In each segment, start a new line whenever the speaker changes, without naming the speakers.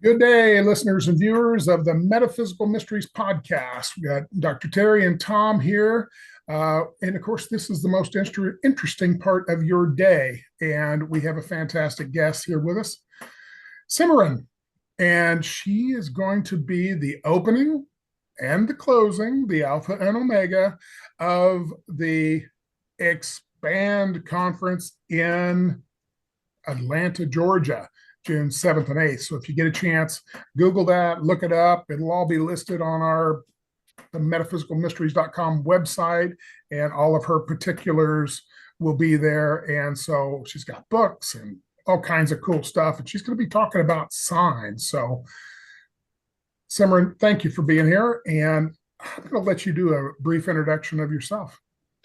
Good day, listeners and viewers of the Metaphysical Mysteries podcast. We got Dr. Terry and Tom here. And of course, this is the most interesting part of your day. And we have a fantastic guest here with us, SIMRAN. And she is going to be the opening and the closing, the alpha and omega of the Expand conference in Atlanta, Georgia, June 7th and 8th. So if you get a chance, Google that, look it up. It'll all be listed on our the metaphysicalmysteries.com website, and all of her particulars will be there. And so she's got books and all kinds of cool stuff. And she's going to be talking about signs. So, Simran, thank you for being here. And I'm going to let you do a brief introduction of yourself.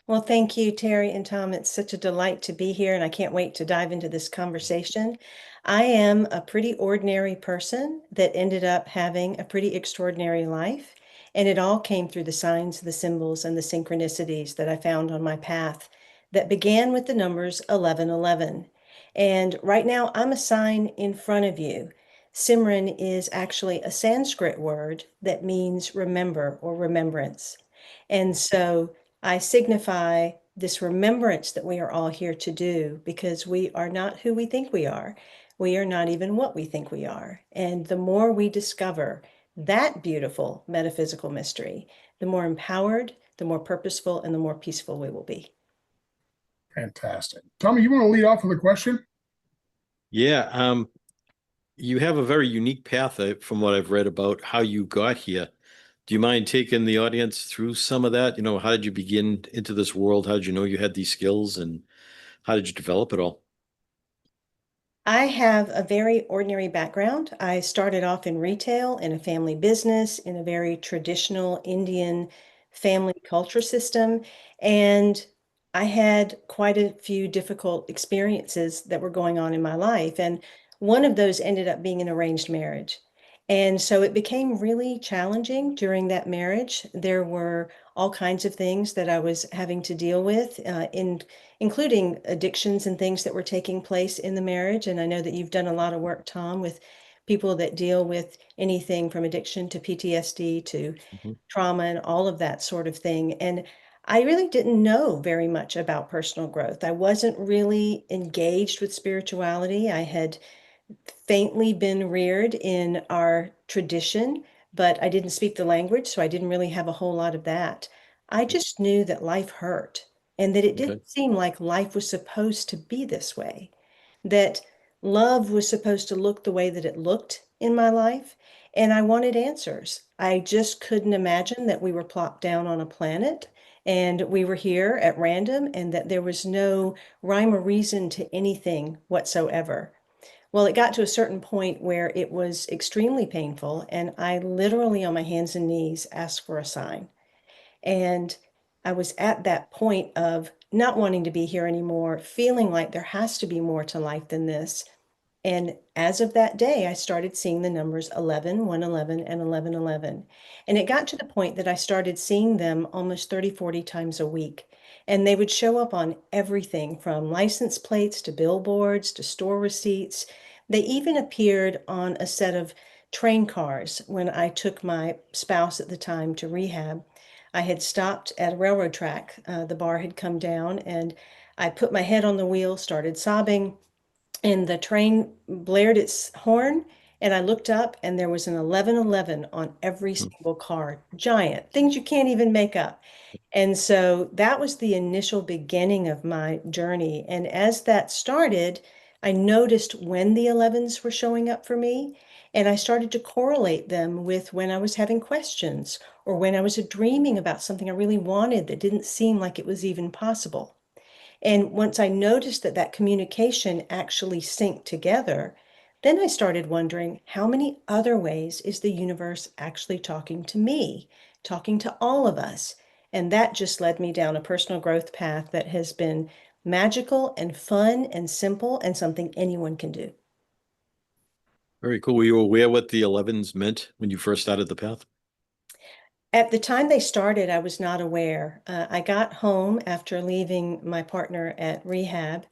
Well, thank you, Terry and Tom. It's such a delight to be here, and I can't wait to dive into this conversation. I am a pretty ordinary person that ended up having a pretty extraordinary life, and it all came through the signs, the symbols, and the synchronicities that I found on my path that began with the numbers 1111. And right now, I'm a sign in front of you. Simran is actually a Sanskrit word that means remember or remembrance. And so I signify this remembrance that we are all here to do because we are not who we think we are. We are not even what we think we are. And the more we discover that beautiful metaphysical mystery, the more empowered, the more purposeful, and the more peaceful we will be.
Fantastic. Tommy, you want to lead off with a question?
Yeah, you have a very unique path from what I've read about how you got here. Do you mind taking the audience through some of that? How did you begin into this world? How did you know you had these skills and how did you develop it all?
I have a very ordinary background. I started off in retail in a family business in a very traditional Indian family culture system. And I had quite a few difficult experiences that were going on in my life. And one of those ended up being an arranged marriage. And so it became really challenging during that marriage. There were all kinds of things that I was having to deal with, including addictions and things that were taking place in the marriage. And I know that you've done a lot of work, Tom, with people that deal with anything from addiction to PTSD to
Mhm.
trauma and all of that sort of thing. And I really didn't know very much about personal growth. I wasn't really engaged with spirituality. I had faintly been reared in our tradition, but I didn't speak the language, so I didn't really have a whole lot of that. I just knew that life hurt and that it
Okay.
didn't seem like life was supposed to be this way, that love was supposed to look the way that it looked in my life. And I wanted answers. I just couldn't imagine that we were plopped down on a planet and we were here at random and that there was no rhyme or reason to anything whatsoever. Well, it got to a certain point where it was extremely painful, and I literally, on my hands and knees, asked for a sign. And I was at that point of not wanting to be here anymore, feeling like there has to be more to life than this. And as of that day, I started seeing the numbers 11, 111, and 1111. And it got to the point that I started seeing them almost 30, 40 times a week. And they would show up on everything from license plates to billboards to store receipts. They even appeared on a set of train cars when I took my spouse at the time to rehab. I had stopped at a railroad track. The bar had come down, and I put my head on the wheel, started sobbing, and the train blared its horn, and I looked up and there was an 1111 on every
Hmm.
single car. Giant things you can't even make up. And so that was the initial beginning of my journey. And as that started, I noticed when the 11s were showing up for me, and I started to correlate them with when I was having questions or when I was dreaming about something I really wanted that didn't seem like it was even possible. And once I noticed that that communication actually synced together, then I started wondering how many other ways is the universe actually talking to me, talking to all of us? And that just led me down a personal growth path that has been magical and fun and simple and something anyone can do.
Very cool. Were you aware what the 11s meant when you first started the path?
At the time they started, I was not aware. I got home after leaving my partner at rehab,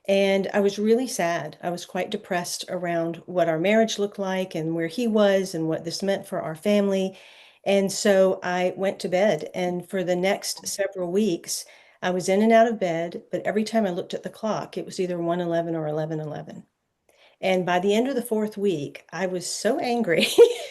And I was really sad. I was quite depressed around what our marriage looked like and where he was and what this meant for our family. And so I went to bed. And for the next several weeks, I was in and out of bed. But every time I looked at the clock, it was either 1:11 or 11:11. And by the end of the fourth week, I was so angry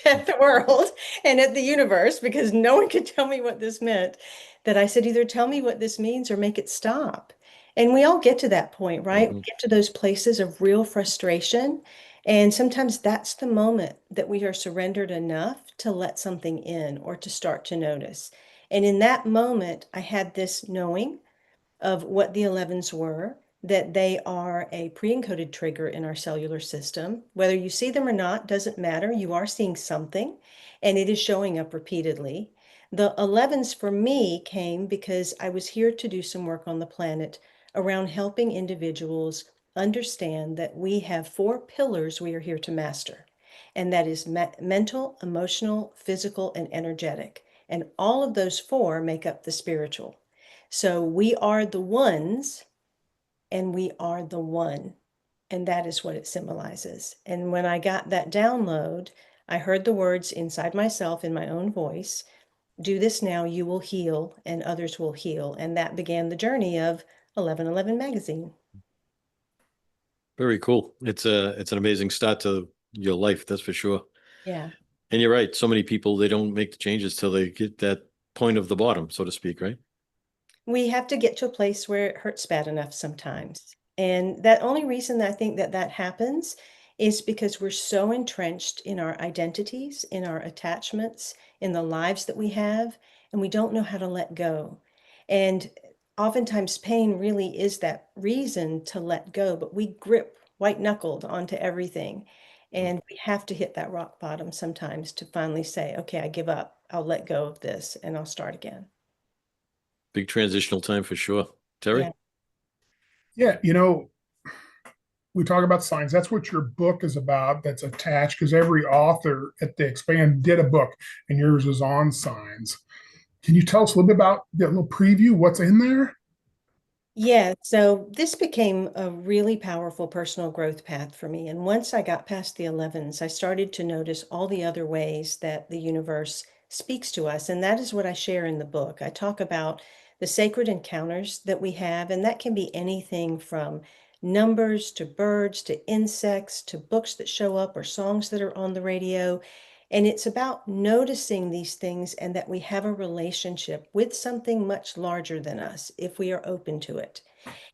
at the world and at the universe because no one could tell me what this meant that I said, either tell me what this means or make it stop. And we all get to that point, right? We
Mhm.
get to those places of real frustration. And sometimes that's the moment that we are surrendered enough to let something in or to start to notice. And in that moment, I had this knowing of what the 11s were, that they are a pre-encoded trigger in our cellular system. Whether you see them or not doesn't matter. You are seeing something, and it is showing up repeatedly. The 11s for me came because I was here to do some work on the planet around helping individuals understand that we have four pillars we are here to master, and that is mental, emotional, physical, and energetic. And all of those four make up the spiritual. So we are the ones and we are the one. And that is what it symbolizes. And when I got that download, I heard the words inside myself in my own voice, do this now, you will heal and others will heal. And that began the journey of 1111 magazine.
Very cool. It's an amazing start to your life, that's for sure.
Yeah.
And you're right. So many people, they don't make the changes till they get that point of the bottom, so to speak, right?
We have to get to a place where it hurts bad enough sometimes. And that only reason that I think that that happens is because we're so entrenched in our identities, in our attachments, in the lives that we have, and we don't know how to let go. And oftentimes pain really is that reason to let go, but we grip white knuckled onto everything. And we have to hit that rock bottom sometimes to finally say, okay, I give up. I'll let go of this and I'll start again.
Big transitional time for sure. Terry?
Yeah.
Yeah, we talk about signs. That's what your book is about. That's attached because every author at the Expand did a book, and yours is on signs. Can you tell us a little bit about the little preview? What's in there?
Yeah, so this became a really powerful personal growth path for me. And once I got past the 11s, I started to notice all the other ways that the universe speaks to us. And that is what I share in the book. I talk about the sacred encounters that we have, and that can be anything from numbers to birds to insects to books that show up or songs that are on the radio. And it's about noticing these things and that we have a relationship with something much larger than us if we are open to it.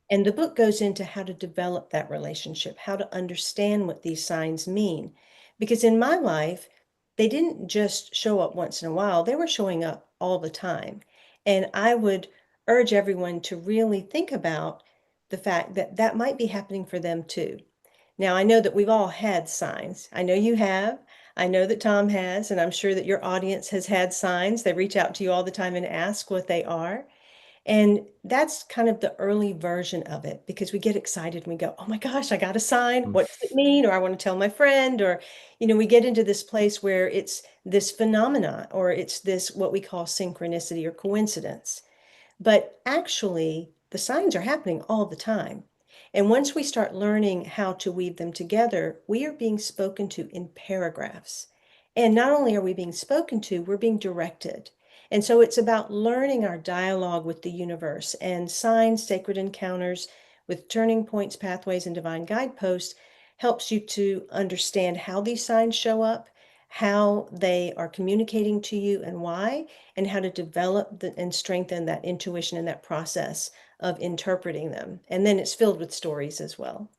And the book goes into how to develop that relationship, how to understand what these signs mean. Because in my life, they didn't just show up once in a while, they were showing up all the time. And I would urge everyone to really think about the fact that that might be happening for them too. Now, I know that we've all had signs. I know you have. I know that Tom has, and I'm sure that your audience has had signs. They reach out to you all the time and ask what they are. And that's kind of the early version of it because we get excited and we go, oh my gosh, I got a sign.
Mm.
What does it mean? Or I want to tell my friend. Or, we get into this place where it's this phenomena or it's this what we call synchronicity or coincidence. But actually, the signs are happening all the time. And once we start learning how to weave them together, we are being spoken to in paragraphs. And not only are we being spoken to, we're being directed. And so it's about learning our dialogue with the universe and signs, sacred encounters with turning points, pathways, and divine guideposts helps you to understand how these signs show up, how they are communicating to you and why, and how to develop and strengthen that intuition and that process of interpreting them. And then it's filled with stories as well.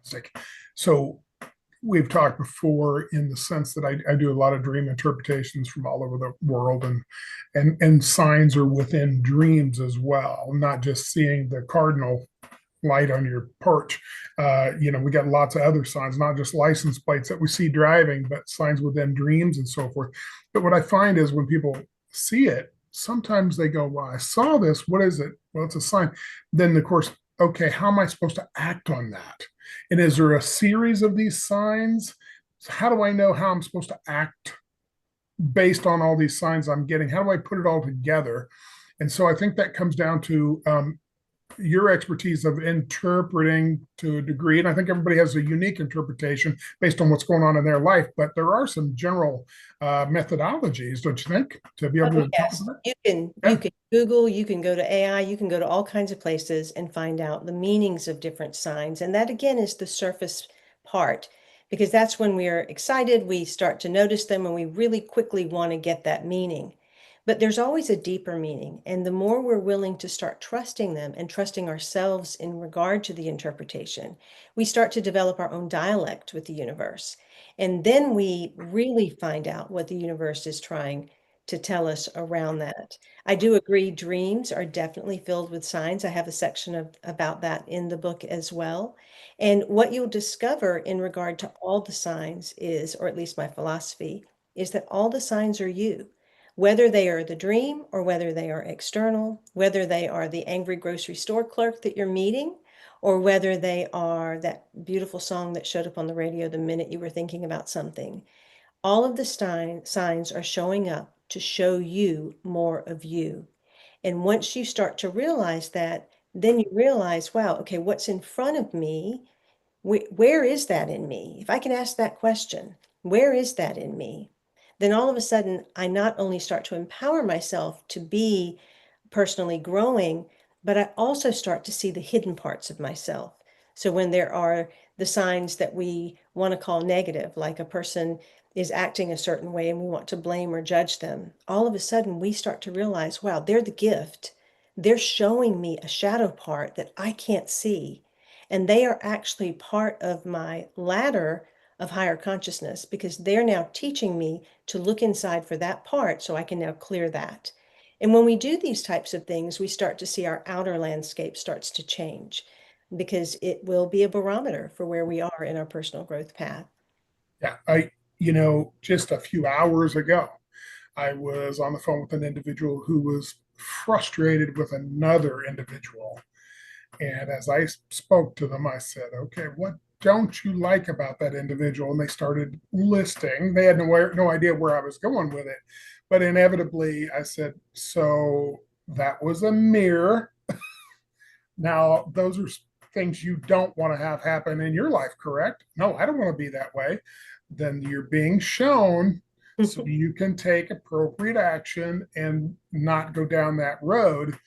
Fantastic. So we've talked before in the sense that I do a lot of dream interpretations from all over the world, and signs are within dreams as well, not just seeing the cardinal light on your porch. We got lots of other signs, not just license plates that we see driving, but signs within dreams and so forth. But what I find is when people see it, sometimes they go, well, I saw this. What is it? Well, it's a sign. Then, of course, okay, how am I supposed to act on that? And is there a series of these signs? So how do I know how I'm supposed to act based on all these signs I'm getting? How do I put it all together? And so I think that comes down to your expertise of interpreting to a degree, and I think everybody has a unique interpretation based on what's going on in their life, but there are some general methodologies, don't you think, to be able to interpret
Yes,
that?
you can Google, you can go to AI, you can go to all kinds of places and find out the meanings of different signs. And that again is the surface part, because that's when we are excited, we start to notice them, and we really quickly want to get that meaning. But there's always a deeper meaning. And the more we're willing to start trusting them and trusting ourselves in regard to the interpretation, we start to develop our own dialect with the universe. And then we really find out what the universe is trying to tell us around that. I do agree, dreams are definitely filled with signs. I have a section about that in the book as well. And what you'll discover in regard to all the signs is, or at least my philosophy, is that all the signs are you. Whether they are the dream or whether they are external, whether they are the angry grocery store clerk that you're meeting, or whether they are that beautiful song that showed up on the radio the minute you were thinking about something. All of the signs are showing up to show you more of you. And once you start to realize that, then you realize, wow, okay, what's in front of me? Where is that in me? If I can ask that question, where is that in me? Then all of a sudden, I not only start to empower myself to be personally growing, but I also start to see the hidden parts of myself. So when there are the signs that we want to call negative, like a person is acting a certain way and we want to blame or judge them, all of a sudden we start to realize, wow, they're the gift. They're showing me a shadow part that I can't see. And they are actually part of my ladder of higher consciousness, because they're now teaching me to look inside for that part so I can now clear that. And when we do these types of things, we start to see our outer landscape starts to change, because it will be a barometer for where we are in our personal growth path.
Yeah, just a few hours ago, I was on the phone with an individual who was frustrated with another individual. And as I spoke to them, I said, okay, what don't you like about that individual? And they started listing. They had no idea where I was going with it. But inevitably, I said, so that was a mirror. Now, those are things you don't want to have happen in your life, correct? No, I don't want to be that way. Then you're being shown so you can take appropriate action and not go down that road.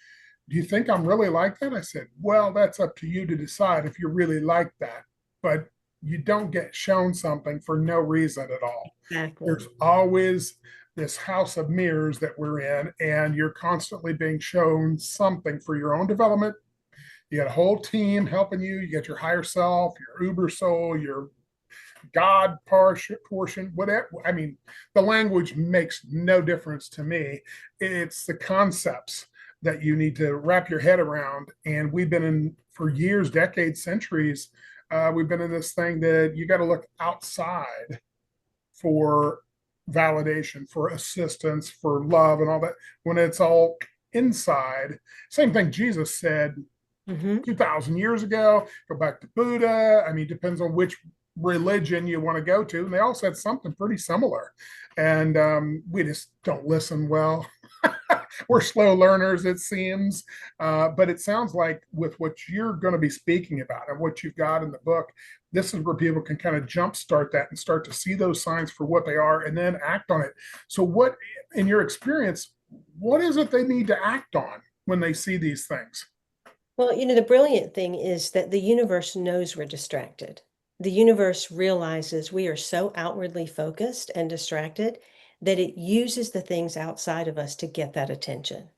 Do you think I'm really like that? I said, well, that's up to you to decide if you're really like that. But you don't get shown something for no reason at all.
Exactly.
There's always this house of mirrors that we're in, and you're constantly being shown something for your own development. You got a whole team helping you. You got your higher self, your uber soul, your God portion, whatever. I mean, the language makes no difference to me. It's the concepts that you need to wrap your head around. And we've been in for years, decades, centuries. We've been in this thing that you got to look outside for validation, for assistance, for love, and all that. When it's all inside, same thing Jesus said 2,000 years ago. Go back to Buddha. I mean, depends on which religion you want to go to, and they all said something pretty similar. And we just don't listen well. We're slow learners, it seems. But it sounds like with what you're going to be speaking about and what you've got in the book, this is where people can kind of jumpstart that and start to see those signs for what they are and then act on it. So, what, in your experience, what is it they need to act on when they see these things?
Well, the brilliant thing is that the universe knows we're distracted. The universe realizes we are so outwardly focused and distracted that it uses the things outside of us to get that attention.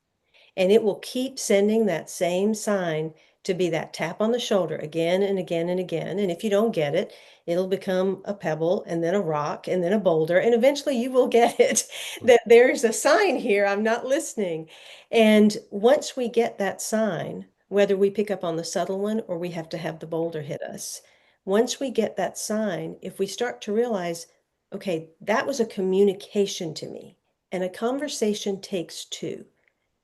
And it will keep sending that same sign to be that tap on the shoulder again and again and again. And if you don't get it, it'll become a pebble and then a rock and then a boulder. And eventually you will get it that there's a sign here. I'm not listening. And once we get that sign, whether we pick up on the subtle one or we have to have the boulder hit us, once we get that sign, if we start to realize, okay, that was a communication to me, and a conversation takes two.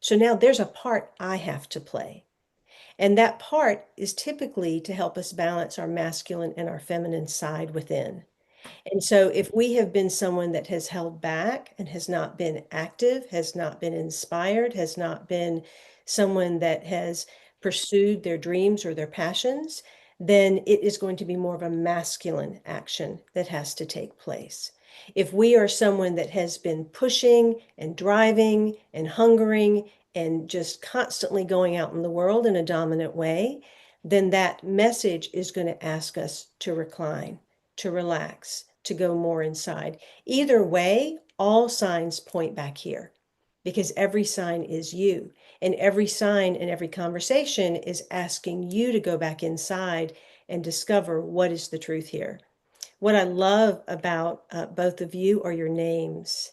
So now there's a part I have to play. And that part is typically to help us balance our masculine and our feminine side within. And so if we have been someone that has held back and has not been active, has not been inspired, has not been someone that has pursued their dreams or their passions, then it is going to be more of a masculine action that has to take place. If we are someone that has been pushing and driving and hungering and just constantly going out in the world in a dominant way, then that message is going to ask us to recline, to relax, to go more inside. Either way, all signs point back here because every sign is you. And every sign and every conversation is asking you to go back inside and discover what is the truth here. What I love about both of you are your names.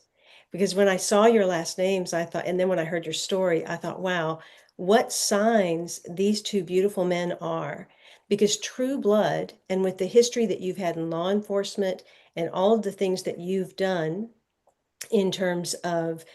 Because when I saw your last names, I thought, and then when I heard your story, I thought, wow, what signs these two beautiful men are. Because true blood, and with the history that you've had in law enforcement and all of the things that you've done in terms of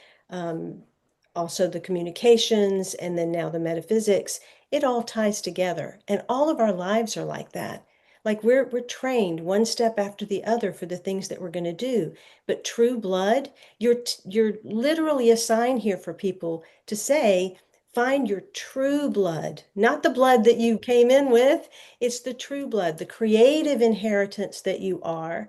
also the communications and then now the metaphysics, it all ties together. And all of our lives are like that. Like we're trained one step after the other for the things that we're going to do. But true blood, you're literally a sign here for people to say, find your true blood, not the blood that you came in with. It's the true blood, the creative inheritance that you are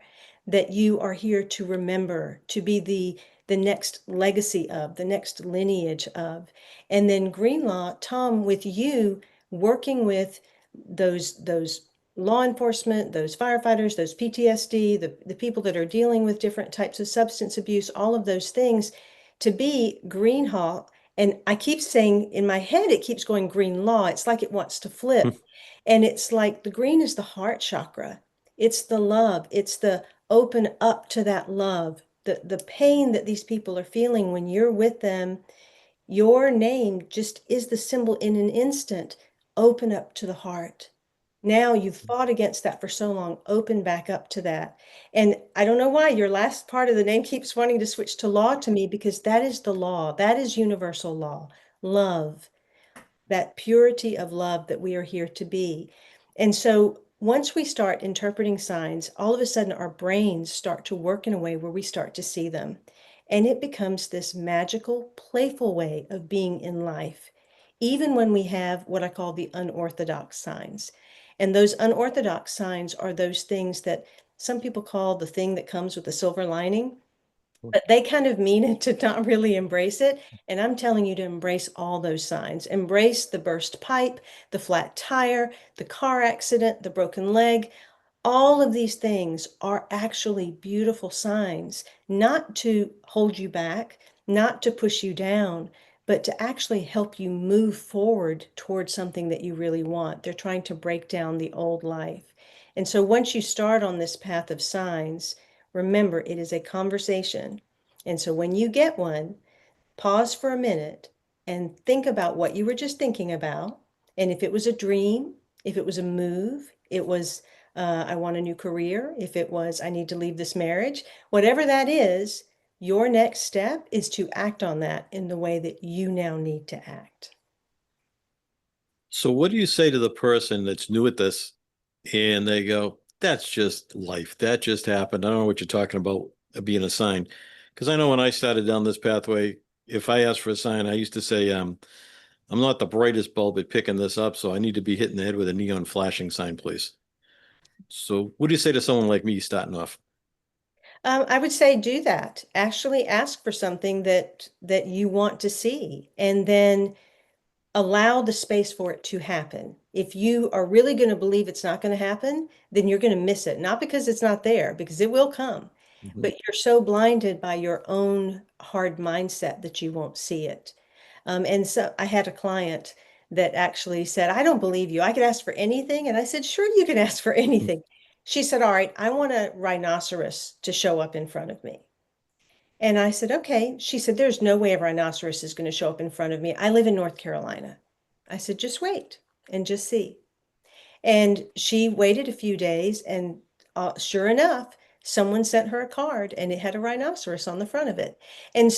here to remember, to be the next legacy of, the next lineage of. And then Greenlaw, Tom, with you working with those law enforcement, those firefighters, those PTSD, the people that are dealing with different types of substance abuse, all of those things, to be Greenlaw. And I keep saying in my head, it keeps going Greenlaw. It's like it wants to flip. And it's like the green is the heart chakra. It's the love. It's the open up to that love. The pain that these people are feeling when you're with them, your name just is the symbol in an instant. Open up to the heart. Now you've fought against that for so long, open back up to that. And I don't know why your last part of the name keeps wanting to switch to law to me, because that is the law. That is universal law, love, that purity of love that we are here to be. And so once we start interpreting signs, all of a sudden our brains start to work in a way where we start to see them. And it becomes this magical, playful way of being in life, even when we have what I call the unorthodox signs. And those unorthodox signs are those things that some people call the thing that comes with the silver lining, but they kind of mean it to not really embrace it. And I'm telling you to embrace all those signs. Embrace the burst pipe, the flat tire, the car accident, the broken leg. All of these things are actually beautiful signs, not to hold you back, not to push you down, but to actually help you move forward towards something that you really want. They're trying to break down the old life. And so once you start on this path of signs, remember it is a conversation. And so when you get one, pause for a minute and think about what you were just thinking about. And if it was a dream, if it was a move, it was I want a new career, if it was I need to leave this marriage, whatever that is, your next step is to act on that in the way that you now need to act.
So what do you say to the person that's new at this and they go, that's just life. That just happened. I don't know what you're talking about being a sign. Because I know when I started down this pathway, if I asked for a sign, I used to say, I'm not the brightest bulb at picking this up, so I need to be hitting the head with a neon flashing sign, please. So what do you say to someone like me starting off?
I would say do that. Actually ask for something that you want to see, and then allow the space for it to happen. If you are really going to believe it's not going to happen, then you're going to miss it. Not because it's not there, because it will come, but you're so blinded by your own hard mindset that you won't see it. And so I had a client that actually said, I don't believe you. I could ask for anything. And I said, sure, you can ask for anything. She said, all right, I want a rhinoceros to show up in front of me. And I said, okay. She said, there's no way a rhinoceros is going to show up in front of me. I live in North Carolina. I said, just wait and just see. And she waited a few days, and sure enough, someone sent her a card and it had a rhinoceros on the front of it. And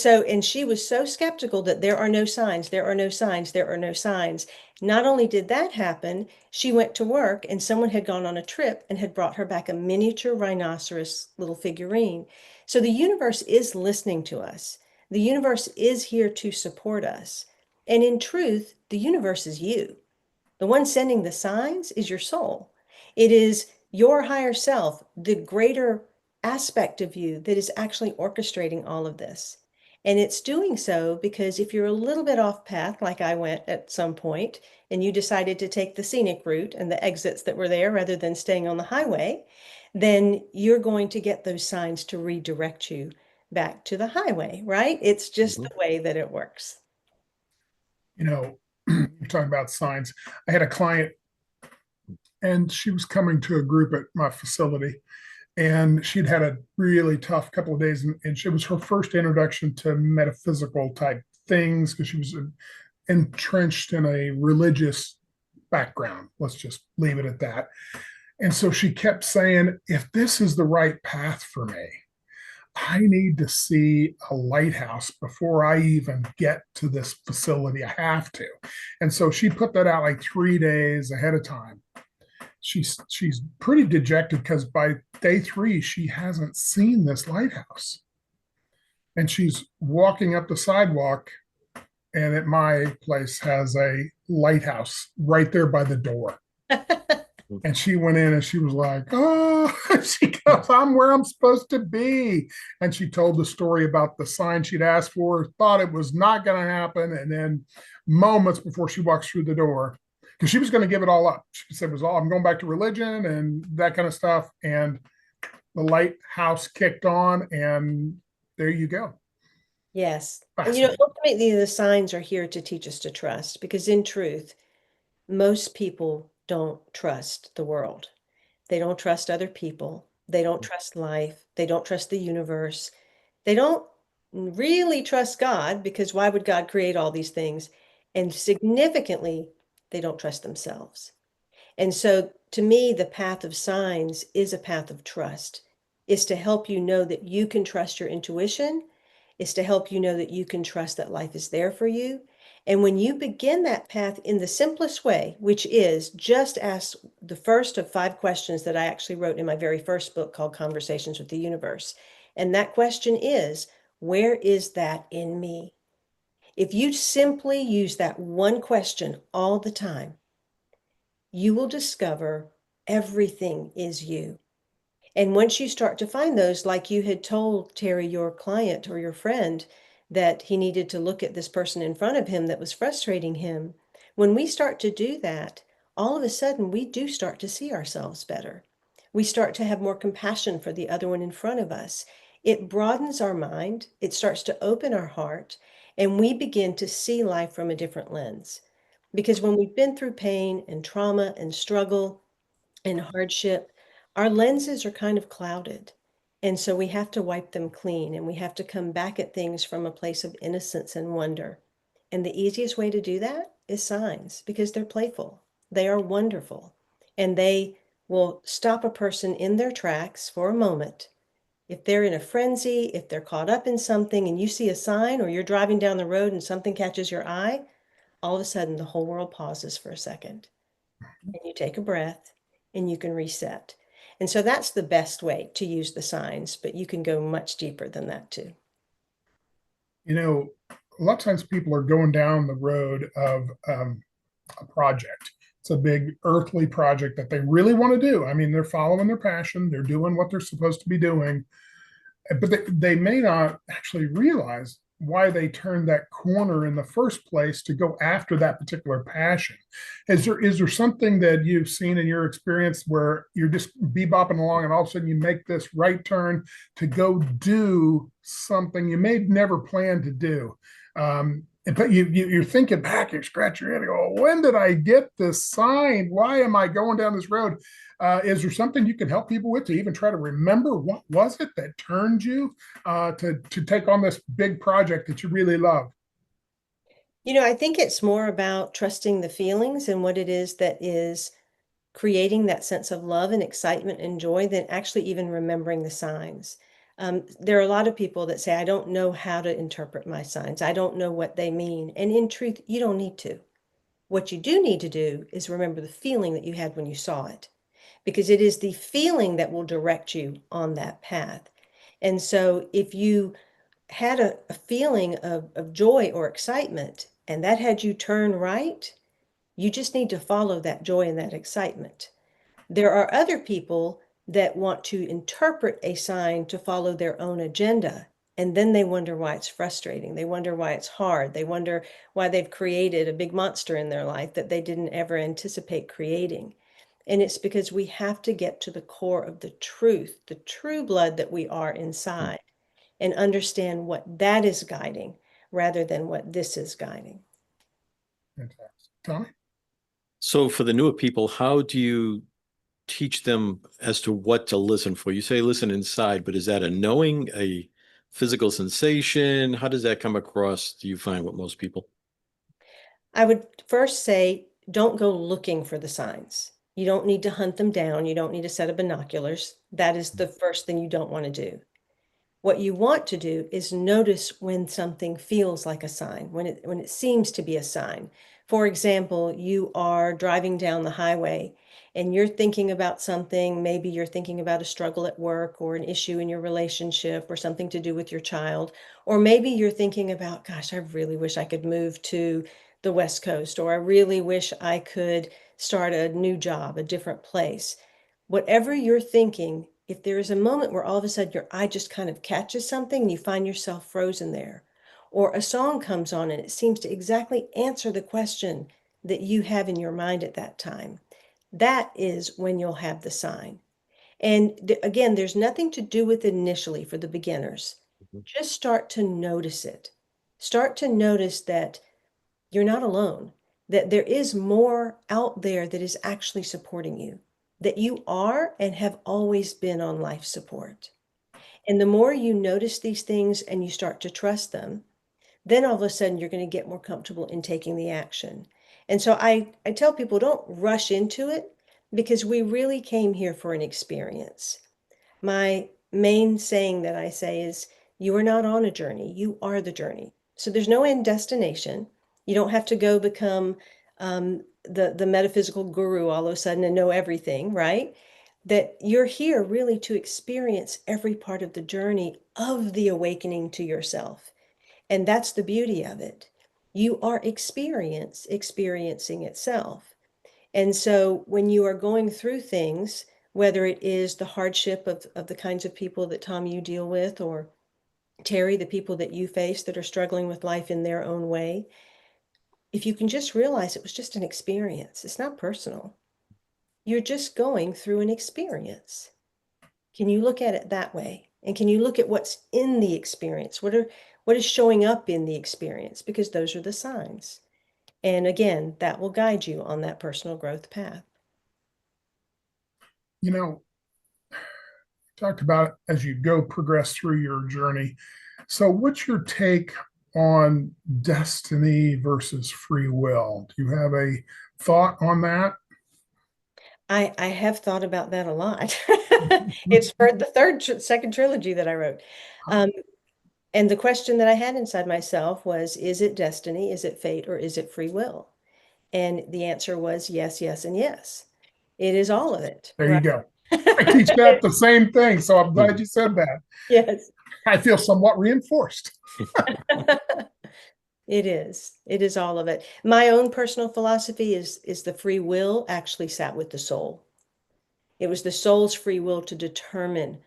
she was so skeptical that there are no signs, there are no signs, there are no signs. Not only did that happen, she went to work and someone had gone on a trip and had brought her back a miniature rhinoceros little figurine. So the universe is listening to us. The universe is here to support us. And in truth, the universe is you. The one sending the signs is your soul. It is your higher self, the greater aspect of you that is actually orchestrating all of this. And it's doing so because if you're a little bit off path, like I went at some point, and you decided to take the scenic route and the exits that were there rather than staying on the highway, then you're going to get those signs to redirect you back to the highway, right? It's just
Mhm.
the way that it works.
You know, you're talking about signs. I had a client and she was coming to a group at my facility, and she'd had a really tough couple of days, and it was her first introduction to metaphysical type things because she was entrenched in a religious background. Let's just leave it at that. And so she kept saying, if this is the right path for me, I need to see a lighthouse before I even get to this facility. I have to. And so she put that out like 3 days ahead of time. She's pretty dejected because by day 3 she hasn't seen this lighthouse, and she's walking up the sidewalk, and at my place has a lighthouse right there by the door. And she went in and she was like, oh, she goes, I'm where I'm supposed to be. And she told the story about the sign she'd asked for, thought it was not going to happen. And then moments before she walks through the door, because she was going to give it all up. She said, I'm going back to religion and that kind of stuff. And the lighthouse kicked on, and there you go.
Yes. And
Fascinating.
ultimately, the signs are here to teach us to trust because, in truth, most people don't trust the world. They don't trust other people. They don't trust life. They don't trust the universe. They don't really trust God because why would God create all these things? And significantly, they don't trust themselves. And so to me, the path of signs is a path of trust, is to help you know that you can trust your intuition, is to help you know that you can trust that life is there for you. And when you begin that path in the simplest way, which is just ask the first of 5 questions that I actually wrote in my very first book called Conversations with the Universe. And that question is, where is that in me? If you simply use that one question all the time, you will discover everything is you. And once you start to find those, like you had told Terry, your client or your friend, that he needed to look at this person in front of him that was frustrating him, when we start to do that, all of a sudden we do start to see ourselves better. We start to have more compassion for the other one in front of us. It broadens our mind, it starts to open our heart, and we begin to see life from a different lens. Because when we've been through pain and trauma and struggle and hardship, our lenses are kind of clouded. And so we have to wipe them clean and we have to come back at things from a place of innocence and wonder. And the easiest way to do that is signs because they're playful, they are wonderful, and they will stop a person in their tracks for a moment. If they're in a frenzy, if they're caught up in something and you see a sign or you're driving down the road and something catches your eye, all of a sudden the whole world pauses for a second and you take a breath and you can reset. And so that's the best way to use the signs, but you can go much deeper than that too.
You know, a lot of times people are going down the road of a project. It's a big earthly project that they really want to do. I mean, they're following their passion, they're doing what they're supposed to be doing, but they may not actually realize why they turned that corner in the first place to go after that particular passion. Is there something that you've seen in your experience where you're just bebopping along and all of a sudden you make this right turn to go do something you may never plan to do? But you're thinking back, you scratch your head and go, when did I get this sign? Why am I going down this road? Is there something you can help people with to even try to remember what was it that turned you to take on this big project that you really love?
I think it's more about trusting the feelings and what it is that is creating that sense of love and excitement and joy than actually even remembering the signs. There are a lot of people that say, I don't know how to interpret my signs. I don't know what they mean. And in truth, you don't need to. What you do need to do is remember the feeling that you had when you saw it, because it is the feeling that will direct you on that path. And so if you had a feeling of joy or excitement and that had you turn right, You just need to follow that joy and that excitement. There are other people that want to interpret a sign to follow their own agenda. And then they wonder why it's frustrating. They wonder why it's hard. They wonder why they've created a big monster in their life that they didn't ever anticipate creating. And it's because we have to get to the core of the truth, the true blood that we are inside, and understand what that is guiding rather than what this is guiding.
Fantastic. Tommy?
So for the newer people, how do you teach them as to what to listen for? You say listen inside, but is that a knowing, a physical sensation? How does that come across, do you find, with most people?
I would first say, don't go looking for the signs. You don't need to hunt them down. You don't need a set of binoculars. That is the first thing you don't want to do. What you want to do is notice when something feels like a sign, when it seems to be a sign. For example, you are driving down the highway and you're thinking about something. Maybe you're thinking about a struggle at work or an issue in your relationship or something to do with your child. Or maybe you're thinking about, gosh, I really wish I could move to the West Coast, or I really wish I could start a new job, a different place. Whatever you're thinking, if there is a moment where all of a sudden your eye just kind of catches something and you find yourself frozen there, or a song comes on and it seems to exactly answer the question that you have in your mind at that time, that is when you'll have the sign. And again, there's nothing to do with it initially for the beginners. Just start to notice it. Start to notice that you're not alone, that there is more out there that is actually supporting you, that you are and have always been on life support. And the more you notice these things and you start to trust them, then all of a sudden you're going to get more comfortable in taking the action. And so I tell people, don't rush into it, because we really came here for an experience. My main saying that I say is, you are not on a journey, you are the journey. So there's no end destination. You don't have to go become the metaphysical guru all of a sudden and know everything, right? That you're here really to experience every part of the journey of the awakening to yourself. And that's the beauty of it. You are experiencing itself. And so when you are going through things, whether it is the hardship of the kinds of people that, Tom, you deal with, or Terry, the people that you face that are struggling with life in their own way, if you can just realize it was just an experience, it's not personal. You're just going through an experience. Can you look at it that way? And can you look at what's in the experience? What is showing up in the experience? Because those are the signs. And again, that will guide you on that personal growth path.
You know, talked about as you go progress through your journey. So what's your take on destiny versus free will? Do you have a thought on that?
I have thought about that a lot. It's for the second trilogy that I wrote. And the question that I had inside myself was, is it destiny, is it fate, or is it free will? And the answer was yes, yes, and yes. It is all of it,
There you
right?
go. I teach that the same thing. So I'm glad you said that.
Yes.
I feel somewhat reinforced.
It is. It is all of it. My own personal philosophy is the free will actually sat with the soul. It was the soul's free will to determine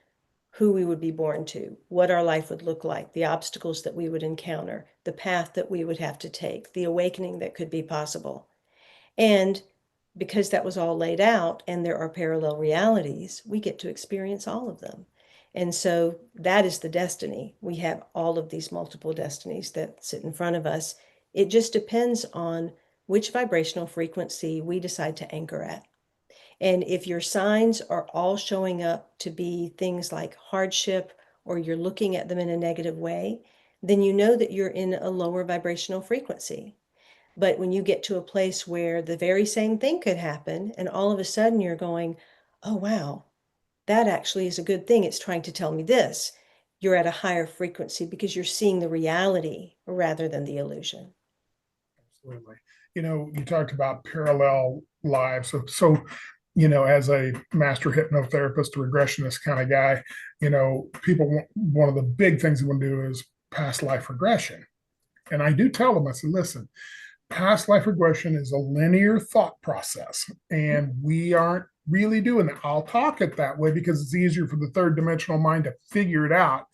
who we would be born to, what our life would look like, the obstacles that we would encounter, the path that we would have to take, the awakening that could be possible. And because that was all laid out and there are parallel realities, we get to experience all of them. And so that is the destiny. We have all of these multiple destinies that sit in front of us. It just depends on which vibrational frequency we decide to anchor at. And if your signs are all showing up to be things like hardship, or you're looking at them in a negative way, then you know that you're in a lower vibrational frequency. But when you get to a place where the very same thing could happen, and all of a sudden you're going, oh, wow, that actually is a good thing. It's trying to tell me this. You're at a higher frequency because you're seeing the reality rather than the illusion.
Absolutely. You know, you talked about parallel lives. So, as a master hypnotherapist, a regressionist kind of guy, people want, one of the big things they want to do is past life regression. And I do tell them, I said, listen, past life regression is a linear thought process, and we aren't really doing that. I'll talk it that way because it's easier for the third dimensional mind to figure it out.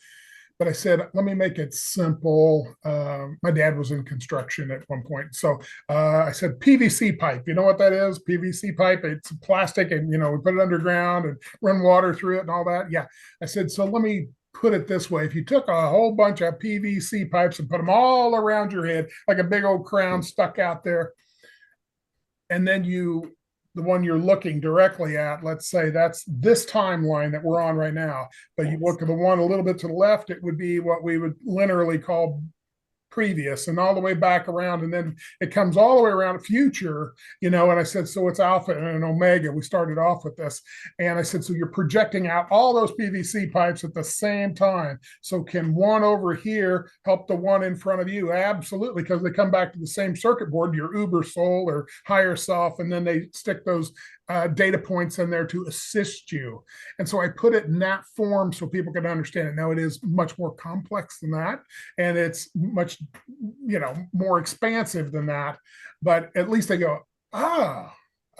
But I said, let me make it simple. My dad was in construction at one point. So I said, PVC pipe. You know what that is? PVC pipe. It's plastic, and, we put it underground and run water through it and all that. Yeah. I said, so let me put it this way. If you took a whole bunch of PVC pipes and put them all around your head, like a big old crown stuck out there, and then the one you're looking directly at, let's say that's this timeline that we're on right now, but you look at the one a little bit to the left, it would be what we would linearly call previous, and all the way back around, and then it comes all the way around future, and I said, so it's alpha and omega. We started off with this, and I said, so you're projecting out all those PVC pipes at the same time. So can one over here help the one in front of you? Absolutely, because they come back to the same circuit board, your uber soul or higher self, and then they stick those data points in there to assist you. And so I put it in that form so people can understand it. Now, it is much more complex than that, and it's much, more expansive than that. But at least they go,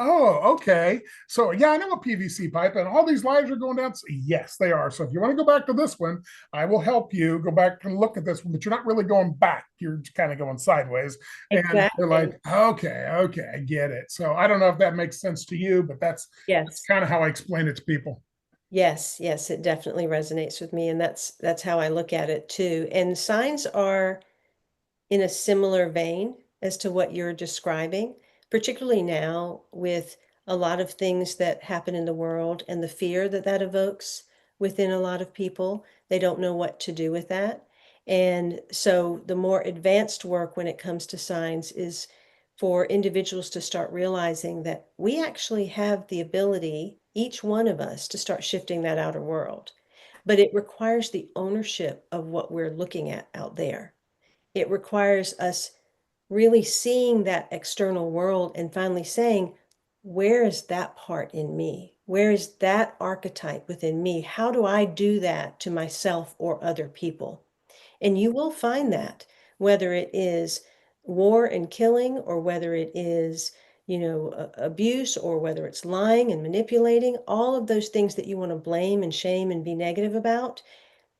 okay. So yeah, I know a PVC pipe, and all these lives are going down. Yes, they are. So if you want to go back to this one, I will help you go back and look at this one, but you're not really going back. You're kind of going sideways.
Exactly.
And they're like, okay, I get it. So I don't know if that makes sense to you, but that's kind of how I explain it to people.
Yes, it definitely resonates with me, and that's how I look at it too. And signs are in a similar vein as to what you're describing, particularly now with a lot of things that happen in the world and the fear that evokes within a lot of people. They don't know what to do with that. And so the more advanced work when it comes to signs is for individuals to start realizing that we actually have the ability, each one of us, to start shifting that outer world. But it requires the ownership of what we're looking at out there. It requires us really seeing that external world and finally saying, where is that part in me? Where is that archetype within me? How do I do that to myself or other people? And you will find that, whether it is war and killing, or whether it is, abuse, or whether it's lying and manipulating, all of those things that you want to blame and shame and be negative about,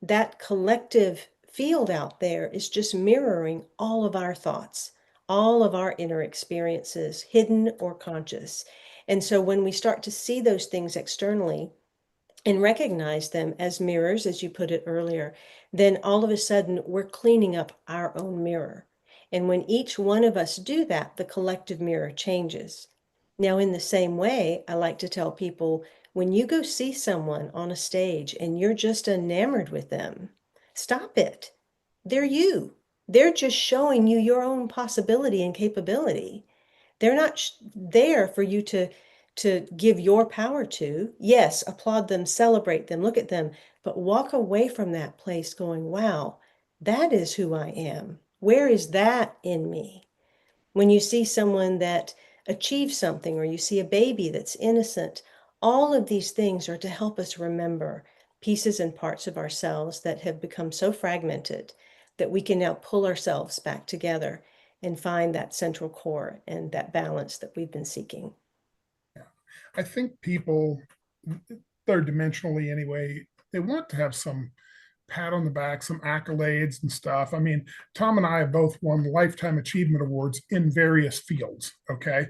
that collective field out there is just mirroring all of our thoughts, all of our inner experiences, hidden or conscious. And so when we start to see those things externally and recognize them as mirrors, as you put it earlier, then all of a sudden we're cleaning up our own mirror. And when each one of us do that, the collective mirror changes. Now, in the same way, I like to tell people, when you go see someone on a stage and you're just enamored with them, stop it. They're you. They're just showing you your own possibility and capability. They're not there for you to give your power to. Yes, applaud them, celebrate them, look at them, but walk away from that place going, wow, that is who I am. Where is that in me? When you see someone that achieves something, or you see a baby that's innocent, all of these things are to help us remember pieces and parts of ourselves that have become so fragmented that we can now pull ourselves back together and find that central core and that balance that we've been seeking.
I think people, third dimensionally anyway, they want to have some pat on the back, some accolades and stuff. I mean, Tom and I have both won Lifetime Achievement Awards in various fields. Okay.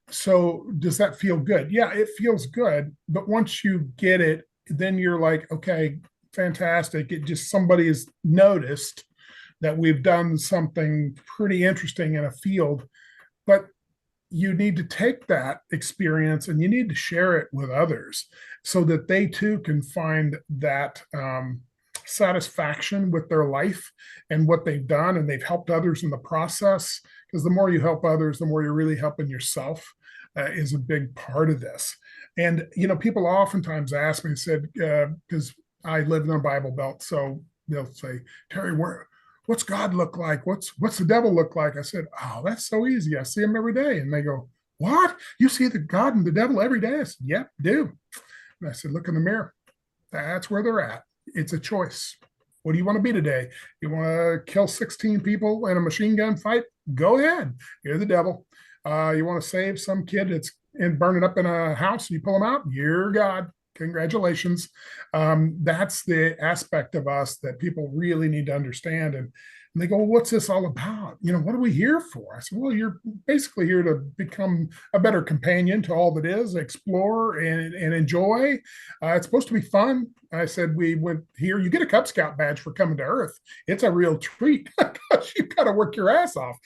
So does that feel good? Yeah, it feels good. But once you get it, then you're like, okay, fantastic. It just, somebody has noticed that we've done something pretty interesting in a field. But you need to take that experience and you need to share it with others so that they too can find that satisfaction with their life and what they've done, and they've helped others in the process. Because the more you help others, the more you're really helping yourself, is a big part of this. And people oftentimes ask me, said, because I live in a Bible Belt, so they'll say, Terry, what's God look like? What's the devil look like? I said, oh, that's so easy. I see him every day. And they go, what? You see the God and the devil every day? I said, yep, do. And I said, look in the mirror. That's where they're at. It's a choice. What do you want to be today? You want to kill 16 people in a machine gun fight? Go ahead. You're the devil. You want to save some kid that's burning up in a house? You pull them out? You're God. Congratulations. That's the aspect of us that people really need to understand. And they go, well, what's this all about? What are we here for? I said, well, you're basically here to become a better companion to all that is, explore and enjoy. It's supposed to be fun. I said, we went here, you get a Cub Scout badge for coming to Earth. It's a real treat because you've got to work your ass off.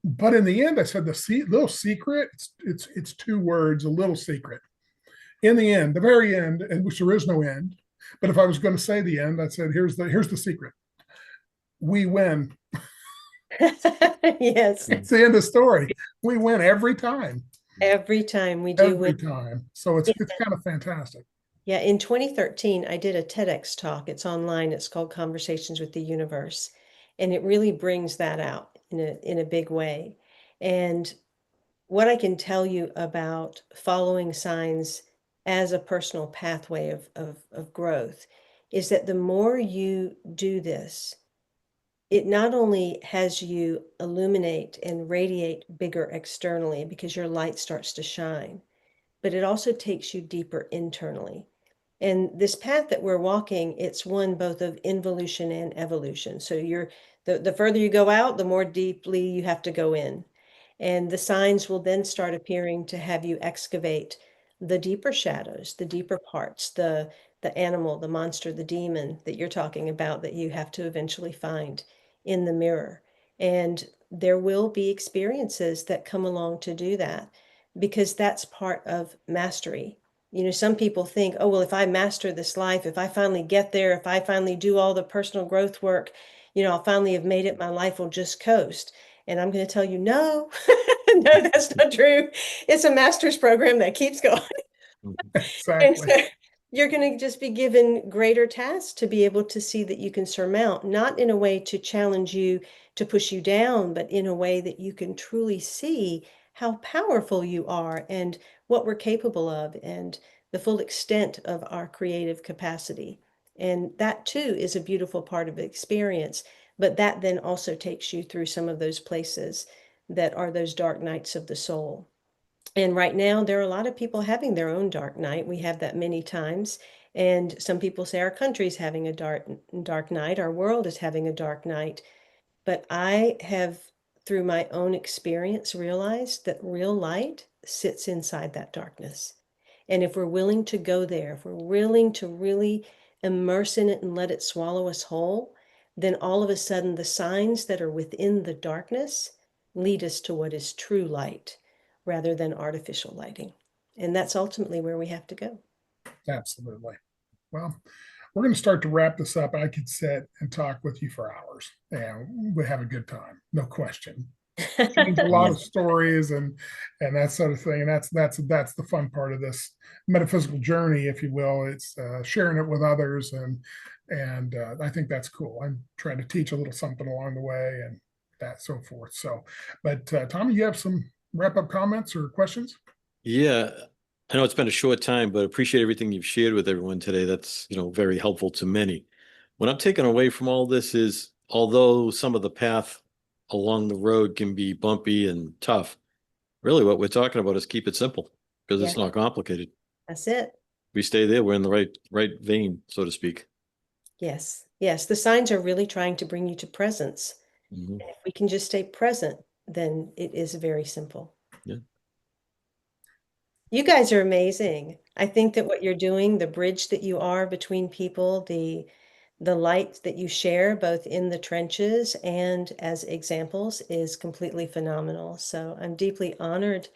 But in the end, I said, little secret, it's 2 words, a little secret. In the end, the very end, in which there is no end. But if I was going to say the end, I said, here's the secret. We win.
Yes.
It's the end of the story. We win every time.
Every time we do
Every
win.
time. So it's kind of fantastic.
Yeah, in 2013, I did a TEDx talk. It's online. It's called Conversations with the Universe. And it really brings that out in a big way. And what I can tell you about following signs as a personal pathway of growth is that the more you do this, it not only has you illuminate and radiate bigger externally because your light starts to shine, but it also takes you deeper internally. And this path that we're walking, it's one both of involution and evolution. So the further you go out, the more deeply you have to go in. And the signs will then start appearing to have you excavate the deeper shadows, the deeper parts, the animal, the monster, the demon that you're talking about that you have to eventually find in the mirror. And there will be experiences that come along to do that because that's part of mastery. Some people think, oh, well, if I master this life, if I finally get there, if I finally do all the personal growth work, I'll finally have made it, my life will just coast. And I'm going to tell you, no, no, that's not true. It's a master's program that keeps going. And
Exactly.
so you're going to just be given greater tasks to be able to see that you can surmount, not in a way to challenge you, to push you down, but in a way that you can truly see how powerful you are and what we're capable of and the full extent of our creative capacity. And that too is a beautiful part of the experience. But that then also takes you through some of those places that are those dark nights of the soul. And right now, there are a lot of people having their own dark night. We have that many times. And some people say our country's having a dark night, our world is having a dark night. But I have, through my own experience, realized that real light sits inside that darkness. And if we're willing to go there, if we're willing to really immerse in it and let it swallow us whole, then all of a sudden the signs that are within the darkness lead us to what is true light rather than artificial lighting. And that's ultimately where we have to go.
Absolutely. Well, we're going to start to wrap this up. I could sit and talk with you for hours and we have a good time. No question. A lot of stories and that sort of thing. And that's the fun part of this metaphysical journey, if you will. It's sharing it with others, and I think that's cool. I'm trying to teach a little something along the way, and that so forth. So, but Tommy, you have some wrap up comments or questions?
Yeah, I know it's been a short time, but appreciate everything you've shared with everyone today. That's, very helpful to many. What I'm taking away from all this is, although some of the path along the road can be bumpy and tough, really what we're talking about is keep it simple because it's not complicated.
That's it.
We stay there, we're in the right vein, so to speak.
Yes. Yes. The signs are really trying to bring you to presence.
Mm-hmm.
If we can just stay present, then it is very simple.
Yeah.
You guys are amazing. I think that what you're doing, the bridge that you are between people, the light that you share both in the trenches and as examples is completely phenomenal. So I'm deeply honored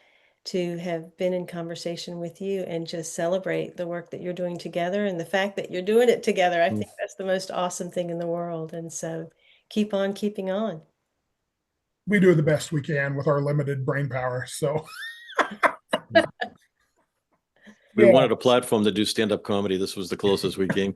to have been in conversation with you and just celebrate the work that you're doing together and the fact that you're doing it together. I think that's the most awesome thing in the world. And so keep on keeping on.
We do the best we can with our limited brain power. So
We wanted a platform to do stand-up comedy. This was the closest we came.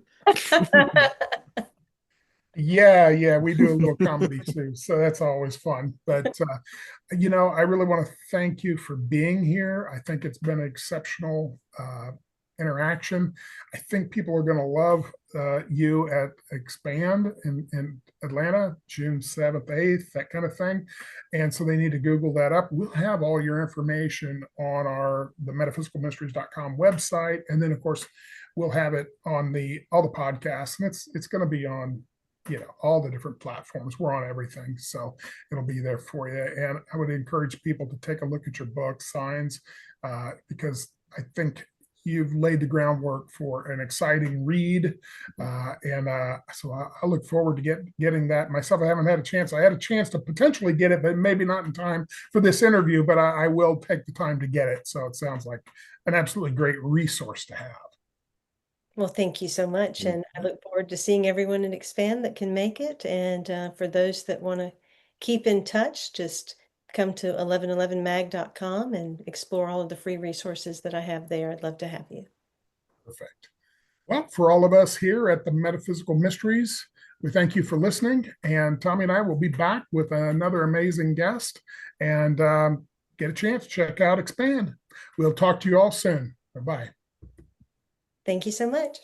Yeah, we do a little comedy too, so that's always fun. But I really want to thank you for being here. I think it's been exceptional interaction. I think people are going to love you at Expand in Atlanta, June 7th, 8th, that kind of thing. And so they need to Google that up. We'll have all your information on the metaphysicalmysteries.com website. And then, of course, we'll have it on all the podcasts. And it's going to be on all the different platforms. We're on everything, so it'll be there for you. And I would encourage people to take a look at your book, Signs, because I think you've laid the groundwork for an exciting read. So I look forward to getting that myself. I haven't had a chance. I had a chance to potentially get it, but maybe not in time for this interview, but I will take the time to get it. So it sounds like an absolutely great resource to have.
Well, thank you so much. And I look forward to seeing everyone at Expand that can make it. And for those that want to keep in touch, just come to 1111mag.com and explore all of the free resources that I have there. I'd love to have you.
Perfect. Well, for all of us here at the Metaphysical Mysteries, we thank you for listening. And Tommy and I will be back with another amazing guest, and get a chance to check out Expand. We'll talk to you all soon. Bye-bye.
Thank you so much.